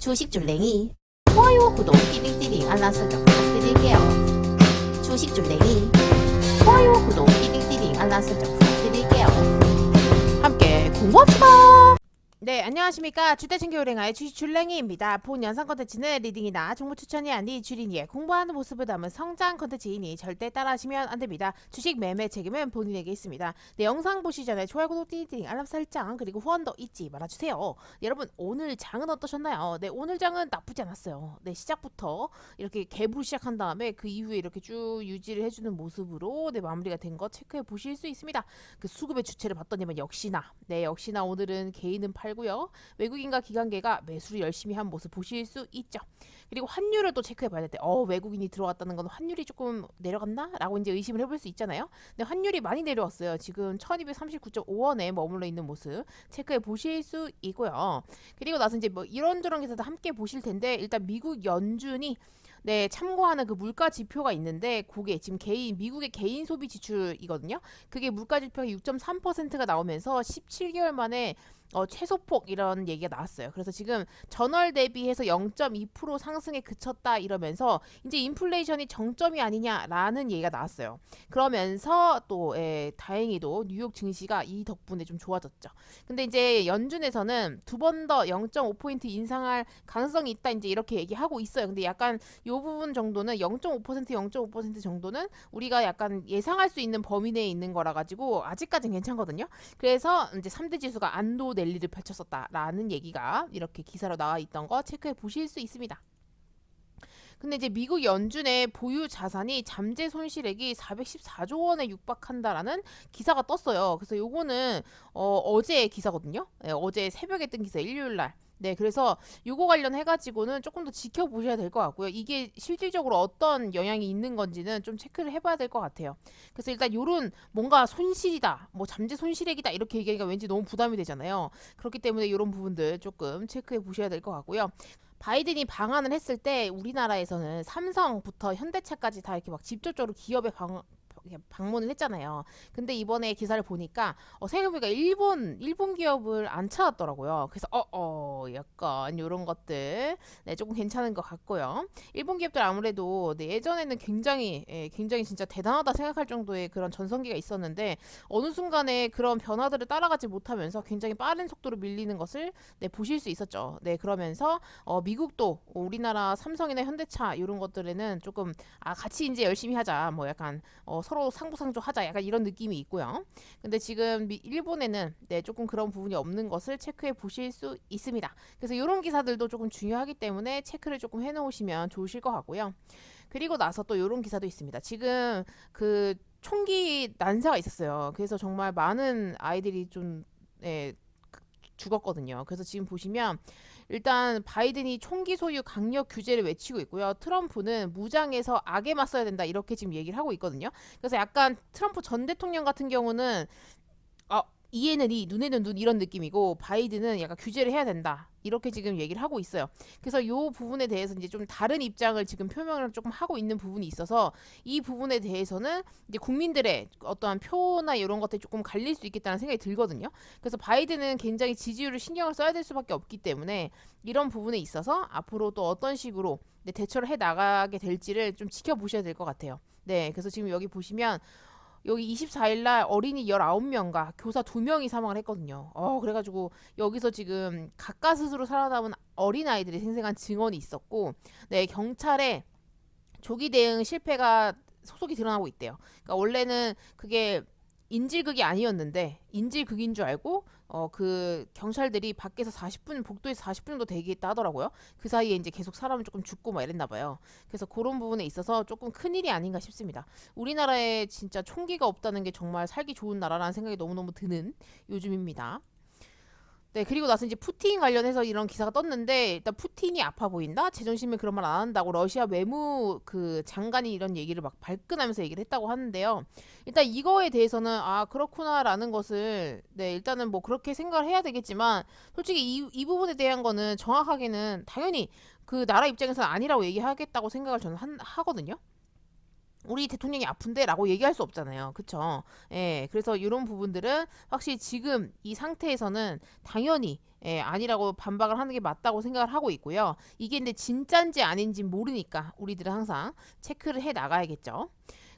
주식줄랭이 좋아요, 구독, 띠링띠링 알람 설정 부탁드릴게요. 주식줄랭이 좋아요, 구독, 띠링띠링 알람 설정 부탁드릴게요. 함께 공부합시다. 네, 안녕하십니까. 주대생교요랭아의 주식줄랭이입니다. 본 영상 컨텐츠는 리딩이나 정보 추천이 아닌 주린이의 공부하는 모습을 담은 성장 컨텐츠이니 절대 따라하시면 안됩니다. 주식 매매 책임은 본인에게 있습니다. 네, 영상 보시기 전에 좋아요, 구독, 띠링띠링 알람 설정 그리고 후원도 잊지 말아주세요. 네, 여러분 오늘 장은 어떠셨나요? 네, 오늘 장은 나쁘지 않았어요. 네, 시작부터 이렇게 갭으로 시작한 다음에 그 이후에 이렇게 쭉 유지를 해주는 모습으로 네, 마무리가 된 거 체크해 보실 수 있습니다. 그 수급의 주체를 봤더니만 역시나 오늘은 개인은 팔고요. 외국인과 기관계가 매수를 열심히 한 모습 보실 수 있죠. 그리고 환율을 또 체크해 봐야 될 때 외국인이 들어왔다는 건 환율이 조금 내려갔나? 라고 이제 의심을 해볼 수 있잖아요. 근데 환율이 많이 내려왔어요. 지금 1239.5원에 머물러 있는 모습 체크해 보실 수 있고요. 그리고 나서 이제 뭐 이런저런 기사도 함께 보실 텐데 일단 미국 연준이 네, 참고하는 그 물가 지표가 있는데 그게 지금 미국의 개인 소비 지출이거든요. 그게 물가 지표가 6.3%가 나오면서 17개월 만에 최소폭 이런 얘기가 나왔어요. 그래서 지금 전월 대비해서 0.2% 상승에 그쳤다 이러면서 이제 인플레이션이 정점이 아니냐라는 얘기가 나왔어요. 그러면서 또 다행히도 뉴욕 증시가 이 덕분에 좀 좋아졌죠. 근데 이제 연준에서는 두 번 더 0.5포인트 인상할 가능성이 있다 이제 이렇게 얘기하고 있어요. 근데 약간 요 부분 정도는 0.5% 정도는 우리가 약간 예상할 수 있는 범위 내에 있는 거라 가지고 아직까지는 괜찮거든요. 그래서 이제 3대 지수가 안도 랠리를 펼쳤었다라는 얘기가 이렇게 기사로 나와 있던 거 체크해 보실 수 있습니다. 근데 이제 미국 연준의 보유 자산이 잠재 손실액이 414조 원에 육박한다라는 기사가 떴어요. 그래서 요거는 어제 기사거든요. 네, 어제 새벽에 뜬 기사 일요일 날. 네, 그래서 요거 관련해가지고는 조금 더 지켜보셔야 될 것 같고요. 이게 실질적으로 어떤 영향이 있는 건지는 좀 체크를 해봐야 될 것 같아요. 그래서 일단 요런 뭔가 손실이다, 뭐 잠재 손실액이다 이렇게 얘기하니까 왠지 너무 부담이 되잖아요. 그렇기 때문에 요런 부분들 조금 체크해 보셔야 될 것 같고요. 바이든이 방한을 했을 때 우리나라에서는 삼성부터 현대차까지 다 이렇게 막 직접적으로 기업에 방문을 했잖아요. 근데 이번에 기사를 보니까 생각해보니까 일본 기업을 안 찾았더라고요. 그래서 약간 이런 것들 네, 조금 괜찮은 것 같고요. 일본 기업들 아무래도 네, 예전에는 굉장히 진짜 대단하다 생각할 정도의 그런 전성기가 있었는데 어느 순간에 그런 변화들을 따라가지 못하면서 굉장히 빠른 속도로 밀리는 것을 네, 보실 수 있었죠. 네, 그러면서 미국도 우리나라 삼성이나 현대차 이런 것들에는 조금 같이 이제 열심히 하자 뭐 약간 서로 상부상조하자 약간 이런 느낌이 있고요. 근데 지금 일본에는 네, 조금 그런 부분이 없는 것을 체크해 보실 수 있습니다. 그래서 이런 기사들도 조금 중요하기 때문에 체크를 조금 해놓으시면 좋으실 것 같고요. 그리고 나서 또 이런 기사도 있습니다. 지금 그 총기 난사가 있었어요. 그래서 정말 많은 아이들이 좀 죽었거든요. 그래서 지금 보시면 일단 바이든이 총기 소유 강력 규제를 외치고 있고요. 트럼프는 무장에서 악에 맞서야 된다 이렇게 지금 얘기를 하고 있거든요. 그래서 약간 트럼프 전 대통령 같은 경우는 이에는 이, 눈에는 눈 이런 느낌이고 바이든은 약간 규제를 해야 된다. 이렇게 지금 얘기를 하고 있어요. 그래서 이 부분에 대해서 이제 좀 다른 입장을 지금 표명을 조금 하고 있는 부분이 있어서 이 부분에 대해서는 이제 국민들의 어떠한 표나 이런 것들이 조금 갈릴 수 있겠다는 생각이 들거든요. 그래서 바이든은 굉장히 지지율을 신경을 써야 될 수밖에 없기 때문에 이런 부분에 있어서 앞으로 또 어떤 식으로 대처를 해 나가게 될지를 좀 지켜보셔야 될 것 같아요. 네, 그래서 지금 여기 보시면 여기 24일 날 어린이 19명과 교사 2명이 사망을 했거든요. 그래가지고 여기서 지금 가까스로 살아남은 어린아이들이 생생한 증언이 있었고, 네, 경찰에 조기 대응 실패가 속속이 드러나고 있대요. 그러니까 원래는 그게 인질극이 아니었는데 인질극인 줄 알고 그 경찰들이 밖에서 40분 복도에서 40분 정도 대기했다 하더라고요. 그 사이에 이제 계속 사람이 조금 죽고 막 이랬나 봐요. 그래서 그런 부분에 있어서 조금 큰일이 아닌가 싶습니다. 우리나라에 진짜 총기가 없다는 게 정말 살기 좋은 나라라는 생각이 너무너무 드는 요즘입니다. 네, 그리고 나서 이제 푸틴 관련해서 이런 기사가 떴는데 일단 푸틴이 아파 보인다? 제정신에 그런 말 안 한다고 러시아 외무 그 장관이 이런 얘기를 막 발끈하면서 얘기를 했다고 하는데요. 일단 이거에 대해서는 그렇구나라는 것을 네, 일단은 뭐 그렇게 생각을 해야 되겠지만 솔직히 이 부분에 대한 거는 정확하게는 당연히 그 나라 입장에서는 아니라고 얘기하겠다고 생각을 저는 하거든요. 우리 대통령이 아픈데 라고 얘기할 수 없잖아요. 그쵸? 예, 그래서 이런 부분들은 확실히 지금 이 상태에서는 당연히 예, 아니라고 반박을 하는 게 맞다고 생각을 하고 있고요. 이게 근데 진짠지 아닌지 모르니까 우리들은 항상 체크를 해 나가야겠죠.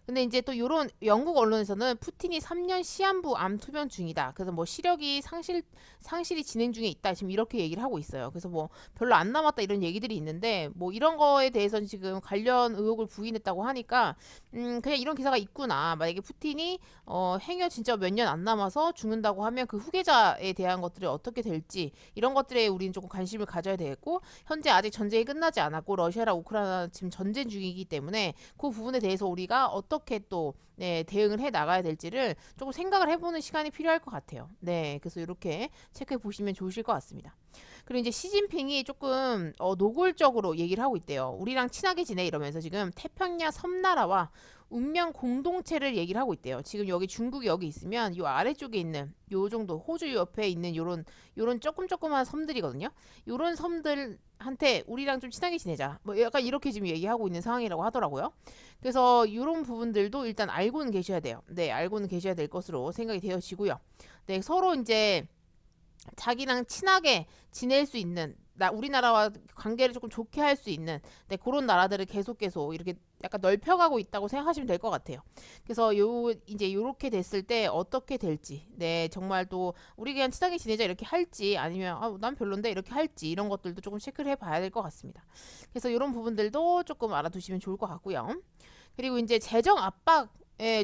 근데 이제 또 요런 영국 언론에서는 푸틴이 3년 시한부 암 투병 중이다. 그래서 뭐 시력이 상실이 진행 중에 있다. 지금 이렇게 얘기를 하고 있어요. 그래서 뭐 별로 안 남았다 이런 얘기들이 있는데 뭐 이런 거에 대해서는 지금 관련 의혹을 부인했다고 하니까 그냥 이런 기사가 있구나. 만약에 푸틴이 행여 진짜 몇 년 안 남아서 죽는다고 하면 그 후계자에 대한 것들이 어떻게 될지 이런 것들에 우리는 조금 관심을 가져야 되겠고 현재 아직 전쟁이 끝나지 않았고 러시아랑 우크라이나 지금 전쟁 중이기 때문에 그 부분에 대해서 우리가 어떻게 또 네, 대응을 해 나가야 될지를 조금 생각을 해보는 시간이 필요할 것 같아요. 네, 그래서 이렇게 체크해 보시면 좋으실 것 같습니다. 그리고 이제 시진핑이 조금 노골적으로 얘기를 하고 있대요. 우리랑 친하게 지내 이러면서 지금 태평양 섬나라와 운명 공동체를 얘기를 하고 있대요. 지금 여기 중국이 여기 있으면 요 아래쪽에 있는 요 정도 호주 옆에 있는 요런 조금조금한 섬들이거든요. 요런 섬들한테 우리랑 좀 친하게 지내자. 뭐 약간 이렇게 지금 얘기하고 있는 상황이라고 하더라고요. 그래서 이런 부분들도 일단 알고는 계셔야 돼요. 네, 알고는 계셔야 될 것으로 생각이 되어지고요. 네, 서로 이제 자기랑 친하게 지낼 수 있는 우리나라와 관계를 조금 좋게 할 수 있는 네, 그런 나라들을 계속 이렇게 약간 넓혀가고 있다고 생각하시면 될 것 같아요. 그래서 이제 요렇게 됐을 때 어떻게 될지 네 정말 또 우리 그냥 친하게 지내자 이렇게 할지 아니면 난 별론데 이렇게 할지 이런 것들도 조금 체크를 해봐야 될 것 같습니다. 그래서 이런 부분들도 조금 알아두시면 좋을 것 같고요. 그리고 이제 재정 압박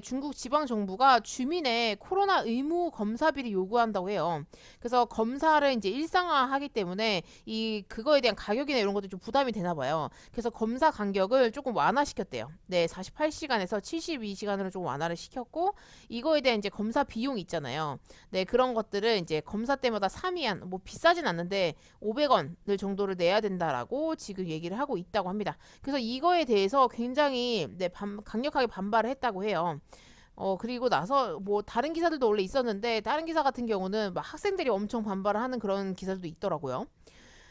중국 지방 정부가 주민의 코로나 의무 검사비를 요구한다고 해요. 그래서 검사를 이제 일상화하기 때문에 이 그거에 대한 가격이나 이런 것도 좀 부담이 되나 봐요. 그래서 검사 간격을 조금 완화시켰대요. 네, 48시간에서 72시간으로 좀 완화를 시켰고 이거에 대한 이제 검사 비용 있잖아요. 네, 그런 것들을 이제 검사 때마다 3위안 뭐 비싸진 않는데 500원을 정도를 내야 된다라고 지금 얘기를 하고 있다고 합니다. 그래서 이거에 대해서 굉장히 네, 강력하게 반발을 했다고 해요. 그리고 나서 뭐 다른 기사들도 원래 있었는데 다른 기사 같은 경우는 막 학생들이 엄청 반발을 하는 그런 기사들도 있더라고요.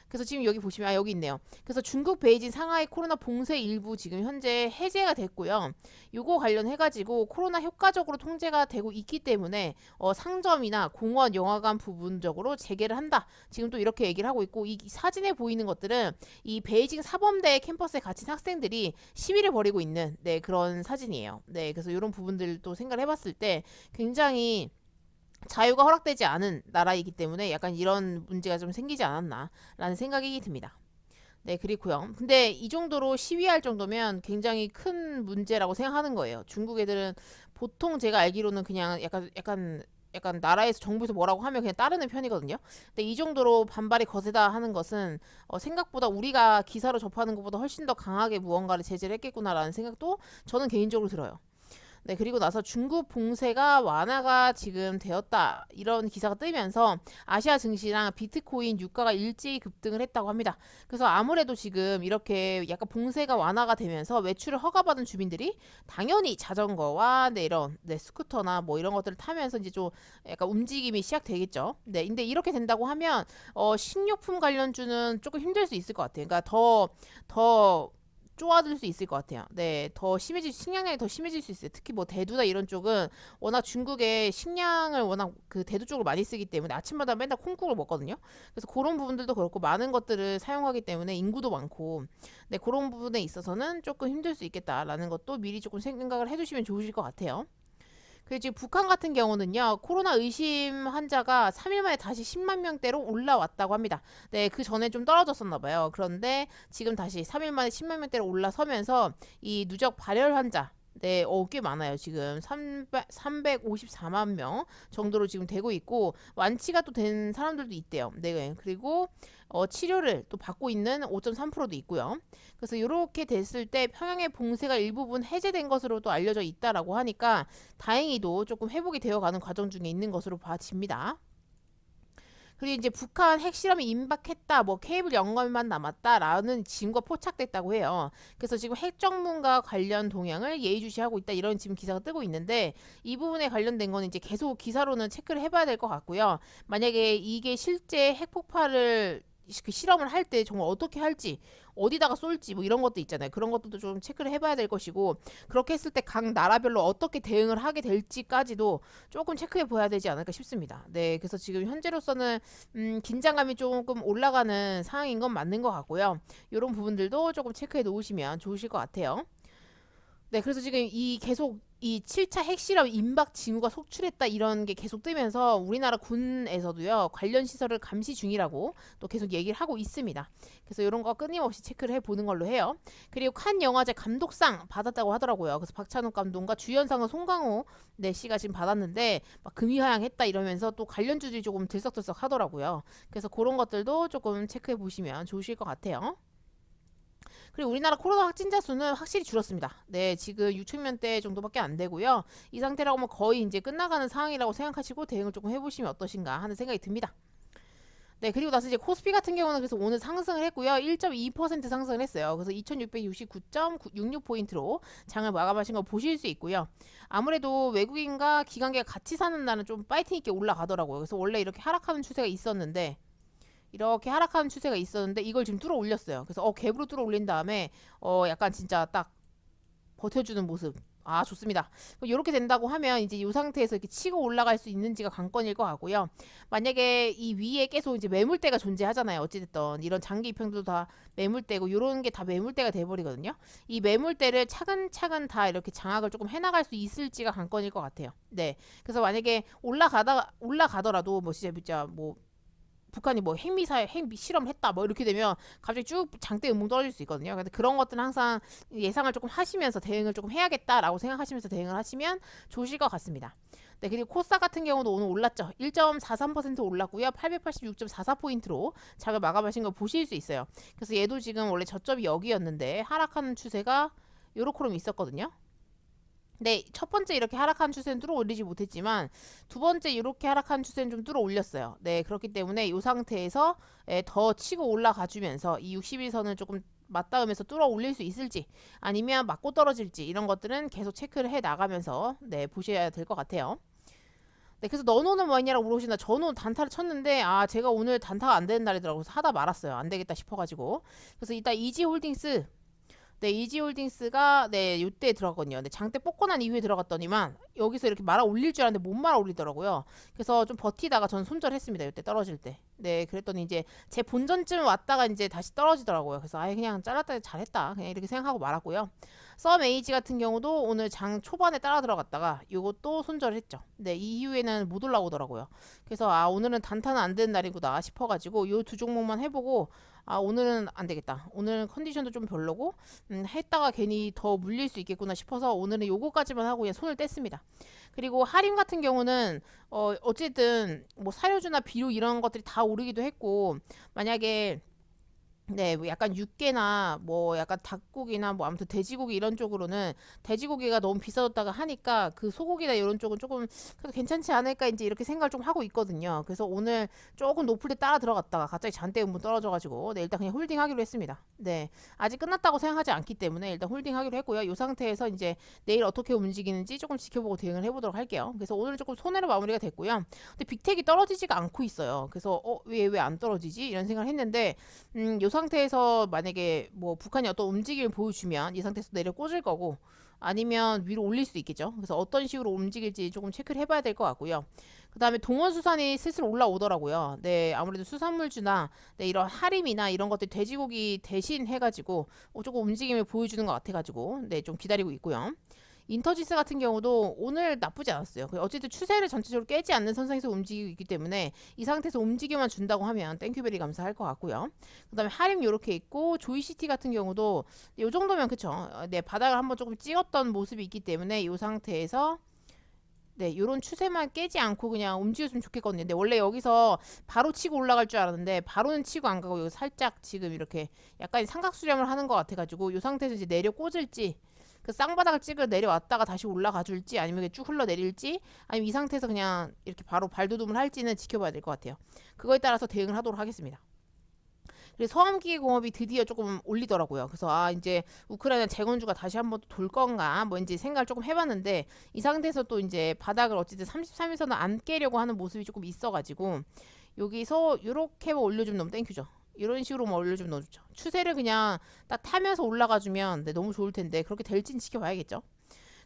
그래서 지금 여기 보시면 여기 있네요. 그래서 중국 베이징 상하이 코로나 봉쇄 일부 지금 현재 해제가 됐고요. 요거 관련해가지고 코로나 효과적으로 통제가 되고 있기 때문에 상점이나 공원, 영화관 부분적으로 재개를 한다. 지금 또 이렇게 얘기를 하고 있고 이 사진에 보이는 것들은 이 베이징 사범대 캠퍼스에 갇힌 학생들이 시위를 벌이고 있는 네, 그런 사진이에요. 네, 그래서 이런 부분들도 생각을 해봤을 때 굉장히 자유가 허락되지 않은 나라이기 때문에 약간 이런 문제가 좀 생기지 않았나라는 생각이 듭니다. 네, 그렇고요. 근데 이 정도로 시위할 정도면 굉장히 큰 문제라고 생각하는 거예요. 중국 애들은 보통 제가 알기로는 그냥 약간 나라에서 정부에서 뭐라고 하면 그냥 따르는 편이거든요. 근데 이 정도로 반발이 거세다 하는 것은 생각보다 우리가 기사로 접하는 것보다 훨씬 더 강하게 무언가를 제재를 했겠구나라는 생각도 저는 개인적으로 들어요. 네, 그리고 나서 중국 봉쇄가 완화가 지금 되었다. 이런 기사가 뜨면서 아시아 증시랑 비트코인 유가가 일제히 급등을 했다고 합니다. 그래서 아무래도 지금 이렇게 약간 봉쇄가 완화가 되면서 외출을 허가받은 주민들이 당연히 자전거와 네, 이런 네, 스쿠터나 뭐 이런 것들을 타면서 이제 좀 약간 움직임이 시작되겠죠. 네, 근데 이렇게 된다고 하면 식료품 관련주는 조금 힘들 수 있을 것 같아요. 그러니까 더 쪼아들 수 있을 것 같아요. 네, 식량량이 더 심해질 수 있어요. 특히 뭐 대두나 이런 쪽은 워낙 중국의 식량을 워낙 그 대두 쪽으로 많이 쓰기 때문에 아침마다 맨날 콩국을 먹거든요. 그래서 그런 부분들도 그렇고 많은 것들을 사용하기 때문에 인구도 많고, 네, 그런 부분에 있어서는 조금 힘들 수 있겠다라는 것도 미리 조금 생각을 해두시면 좋으실 것 같아요. 그리고 지금 북한 같은 경우는요, 코로나 의심 환자가 3일 만에 다시 10만 명대로 올라왔다고 합니다. 네, 그 전에 좀 떨어졌었나 봐요. 그런데 지금 다시 3일 만에 10만 명대로 올라서면서 이 누적 발열 환자 네, 꽤 많아요. 지금 354만 명 정도로 지금 되고 있고 완치가 또 된 사람들도 있대요. 네, 그리고 치료를 또 받고 있는 5.3%도 있고요. 그래서 이렇게 됐을 때 평양의 봉쇄가 일부분 해제된 것으로도 알려져 있다라고 하니까 다행히도 조금 회복이 되어가는 과정 중에 있는 것으로 봐집니다. 그리고 이제 북한 핵실험이 임박했다, 뭐 케이블 연결만 남았다라는 징후가 포착됐다고 해요. 그래서 지금 핵정문과 관련 동향을 예의주시하고 있다 이런 지금 기사가 뜨고 있는데 이 부분에 관련된 거는 이제 계속 기사로는 체크를 해봐야 될 것 같고요. 만약에 이게 실제 핵폭발을 그 실험을 할 때 정말 어떻게 할지, 어디다가 쏠지 뭐 이런 것도 있잖아요. 그런 것들도 좀 체크를 해봐야 될 것이고, 그렇게 했을 때 각 나라별로 어떻게 대응을 하게 될지까지도 조금 체크해 봐야 되지 않을까 싶습니다. 네, 그래서 지금 현재로서는 긴장감이 조금 올라가는 상황인 건 맞는 것 같고요. 이런 부분들도 조금 체크해 놓으시면 좋으실 것 같아요. 네, 그래서 지금 이 계속 이 7차 핵실험 임박 징후가 속출했다 이런 게 계속 뜨면서 우리나라 군에서도요 관련 시설을 감시 중이라고 또 계속 얘기를 하고 있습니다. 그래서 이런 거 끊임없이 체크를 해보는 걸로 해요. 그리고 칸 영화제 감독상 받았다고 하더라고요. 그래서 박찬욱 감독과 주연상은 송강호 네 씨가 지금 받았는데 막 금이하향했다 이러면서 또 관련주들이 조금 들썩들썩 하더라고요. 그래서 그런 것들도 조금 체크해 보시면 좋으실 것 같아요. 그리고 우리나라 코로나 확진자 수는 확실히 줄었습니다. 네, 지금 6천 명대 정도밖에 안 되고요. 이 상태라고 하면 거의 이제 끝나가는 상황이라고 생각하시고 대응을 조금 해보시면 어떠신가 하는 생각이 듭니다. 네, 그리고 나서 이제 코스피 같은 경우는 그래서 오늘 상승을 했고요. 1.2% 상승을 했어요. 그래서 2669.96포인트로 장을 마감하신 거 보실 수 있고요. 아무래도 외국인과 기관계가 같이 사는 날은 좀 파이팅 있게 올라가더라고요. 그래서 원래 이렇게 하락하는 추세가 있었는데 이렇게 하락하는 추세가 있었는데 이걸 지금 뚫어 올렸어요. 그래서 갭으로 뚫어 올린 다음에 약간 진짜 딱 버텨주는 모습. 아, 좋습니다. 이렇게 된다고 하면 이제 이 상태에서 이렇게 치고 올라갈 수 있는지가 관건일 것 같고요. 만약에 이 위에 계속 이제 매물대가 존재하잖아요. 어찌됐든 이런 장기 입형도 다 매물대고 이런 게 다 매물대가 돼버리거든요. 이 매물대를 차근차근 다 이렇게 장악을 조금 해나갈 수 있을지가 관건일 것 같아요. 네. 그래서 만약에 올라가더라도 뭐 진짜 뭐 북한이 뭐 핵 실험을 했다 뭐 이렇게 되면 갑자기 쭉 장대 음봉 떨어질 수 있거든요. 근데 그런 것들은 항상 예상을 조금 하시면서 대응을 조금 해야겠다라고 생각하시면서 대응을 하시면 좋으실 것 같습니다. 네, 그리고 코스닥 같은 경우도 오늘 올랐죠. 1.43% 올랐고요. 886.44포인트로 장을 마감하신 거 보실 수 있어요. 그래서 얘도 지금 원래 저점이 여기였는데 하락하는 추세가 요렇게 있었거든요. 네, 첫 번째 이렇게 하락한 추세는 뚫어 올리지 못했지만 두 번째 이렇게 하락한 추세는 좀 뚫어 올렸어요. 네, 그렇기 때문에 이 상태에서 더 치고 올라가 주면서 이 60일선을 조금 맞닿으면서 뚫어 올릴 수 있을지 아니면 맞고 떨어질지 이런 것들은 계속 체크를 해 나가면서 네, 보셔야 될 것 같아요. 네, 그래서 너노는 뭐 했냐라고 물어보시나 저는 단타를 쳤는데 제가 오늘 단타가 안 되는 날이더라고요. 그래서 하다 말았어요. 안 되겠다 싶어가지고. 그래서 이따 이지홀딩스 네, 이지홀딩스가 네, 요때 들어갔거든요. 근데 장대 뽑고 난 이후에 들어갔더니만 여기서 이렇게 말아 올릴 줄 알았는데 못 말아 올리더라고요. 그래서 좀 버티다가 전 손절했습니다. 요때 떨어질 때. 네, 그랬더니 이제 제 본전쯤 왔다가 이제 다시 떨어지더라고요. 그래서 아예 그냥 잘랐다 잘했다. 그냥 이렇게 생각하고 말았고요. 썸 에이지 같은 경우도 오늘 장 초반에 따라 들어갔다가 요것도 손절했죠. 네, 이 이후에는 못 올라오더라고요. 그래서 오늘은 단타는 안 되는 날이구나 싶어가지고 요 두 종목만 해보고 오늘은 안 되겠다. 오늘은 컨디션도 좀 별로고 했다가 괜히 더 물릴 수 있겠구나 싶어서 오늘은 요거까지만 하고 그냥 손을 뗐습니다. 그리고 할인 같은 경우는 어쨌든 뭐 사료주나 비료 이런 것들이 다 오르기도 했고 만약에 네, 뭐 약간 육개나 뭐 약간 닭고기나 뭐 아무튼 돼지고기 이런 쪽으로는 돼지고기가 너무 비싸졌다가 하니까 그 소고기나 이런 쪽은 조금 그래도 괜찮지 않을까 이제 이렇게 생각을 좀 하고 있거든요. 그래서 오늘 조금 높을 때 따라 들어갔다가 갑자기 잔대 음분 떨어져가지고 네, 일단 그냥 홀딩하기로 했습니다. 네, 아직 끝났다고 생각하지 않기 때문에 일단 홀딩하기로 했고요. 이 상태에서 이제 내일 어떻게 움직이는지 조금 지켜보고 대응을 해보도록 할게요. 그래서 오늘은 조금 손해로 마무리가 됐고요. 근데 빅텍이 떨어지지가 않고 있어요. 그래서 왜 안 떨어지지 이런 생각을 했는데 요 상태에서 만약에 뭐 북한이 어떤 움직임을 보여주면 이 상태에서 내려 꽂을 거고 아니면 위로 올릴 수 있겠죠. 그래서 어떤 식으로 움직일지 조금 체크를 해봐야 될 것 같고요. 그 다음에 동원수산이 슬슬 올라오더라고요. 네, 아무래도 수산물주나 네, 이런 하림이나 이런 것들 돼지고기 대신 해가지고 조금 움직임을 보여주는 것 같아가지고 네, 좀 기다리고 있고요. 인터지스 같은 경우도 오늘 나쁘지 않았어요. 어쨌든 추세를 전체적으로 깨지 않는 선상에서 움직이고 있기 때문에 이 상태에서 움직여만 준다고 하면 땡큐베리 감사할 것 같고요. 그 다음에 하림 요렇게 있고 조이시티 같은 경우도 이 정도면 그쵸. 네, 바닥을 한번 조금 찍었던 모습이 있기 때문에 이 상태에서 네, 요런 추세만 깨지 않고 그냥 움직였으면 좋겠거든요. 근데 원래 여기서 바로 치고 올라갈 줄 알았는데 바로는 치고 안 가고 여기 살짝 지금 이렇게 약간 삼각 수렴을 하는 것 같아가지고 이 상태에서 이제 내려 꽂을지 그 쌍바닥을 찍어 내려왔다가 다시 올라가 줄지 아니면 쭉 흘러내릴지 아니면 이 상태에서 그냥 이렇게 바로 발돋움을 할지는 지켜봐야 될 것 같아요. 그거에 따라서 대응을 하도록 하겠습니다. 그래서 서암기계공업이 드디어 조금 올리더라고요. 그래서 이제 우크라이나 재건주가 다시 한번 돌 건가 뭐 이제 생각을 조금 해봤는데 이 상태에서 또 이제 바닥을 어쨌든 33에서는 안 깨려고 하는 모습이 조금 있어가지고 여기서 이렇게 올려주면 너무 땡큐죠. 이런 식으로만 올려주면 너무 좋죠. 추세를 그냥 딱 타면서 올라가주면 네, 너무 좋을 텐데 그렇게 될지는 지켜봐야겠죠.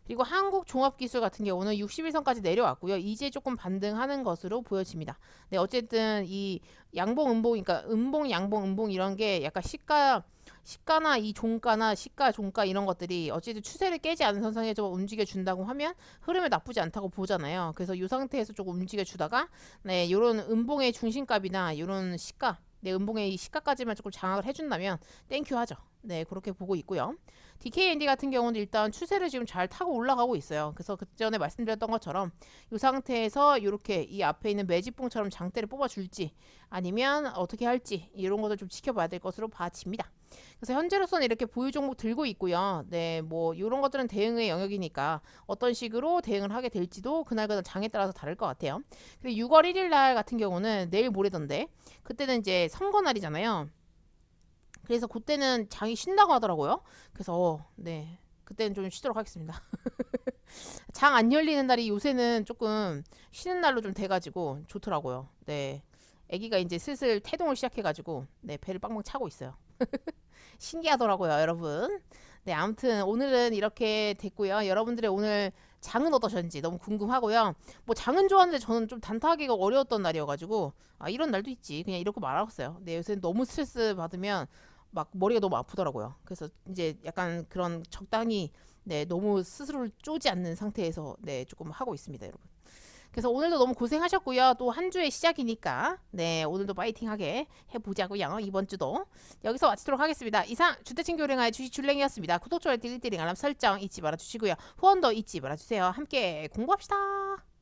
그리고 한국종합기술 같은 경우는 61선까지 내려왔고요. 이제 조금 반등하는 것으로 보여집니다. 네, 어쨌든 이 양봉, 음봉, 그러니까 음봉, 양봉, 음봉 이런 게 약간 시가나 이 종가나 시가, 종가 이런 것들이 어쨌든 추세를 깨지 않은 선상에 좀 움직여 준다고 하면 흐름이 나쁘지 않다고 보잖아요. 그래서 이 상태에서 조금 움직여 주다가 네, 요런 음봉의 중심값이나 요런 시가 네, 음봉의 이 시가까지만 조금 장악을 해준다면 땡큐 하죠. 네, 그렇게 보고 있고요. DKND 같은 경우는 일단 추세를 지금 잘 타고 올라가고 있어요. 그래서 그 전에 말씀드렸던 것처럼 이 상태에서 이렇게 이 앞에 있는 매집봉처럼 장대를 뽑아줄지 아니면 어떻게 할지 이런 것도 좀 지켜봐야 될 것으로 봐집니다. 그래서 현재로서는 이렇게 보유 종목 들고 있고요. 네, 뭐 이런 것들은 대응의 영역이니까 어떤 식으로 대응을 하게 될지도 그날그날 장에 따라서 다를 것 같아요. 그리고 6월 1일 날 같은 경우는 내일 모레던데 그때는 이제 선거 날이잖아요. 그래서 그때는 장이 쉰다고 하더라고요. 그래서 네, 그때는 좀 쉬도록 하겠습니다. 장 안 열리는 날이 요새는 조금 쉬는 날로 좀 돼가지고 좋더라고요. 네, 아기가 이제 슬슬 태동을 시작해가지고 네, 배를 빵빵 차고 있어요. 신기하더라고요, 여러분. 네, 아무튼 오늘은 이렇게 됐고요. 여러분들의 오늘 장은 어떠셨는지 너무 궁금하고요. 뭐 장은 좋았는데 저는 좀 단타하기가 어려웠던 날이어가지고 아 이런 날도 있지 그냥 이렇게 말았어요. 네, 요새 너무 스트레스 받으면 막 머리가 너무 아프더라고요. 그래서 이제 약간 그런 적당히 네 너무 스스로를 쪼지 않는 상태에서 네 조금 하고 있습니다, 여러분. 그래서 오늘도 너무 고생하셨고요. 또 한 주의 시작이니까 네 오늘도 파이팅하게 해보자고요. 이번 주도 여기서 마치도록 하겠습니다. 이상 주택친교 령의 주식 줄랭이었습니다. 구독, 좋아요, 띠리띠링 알람 설정 잊지 말아주시고요. 후원도 잊지 말아주세요. 함께 공부합시다.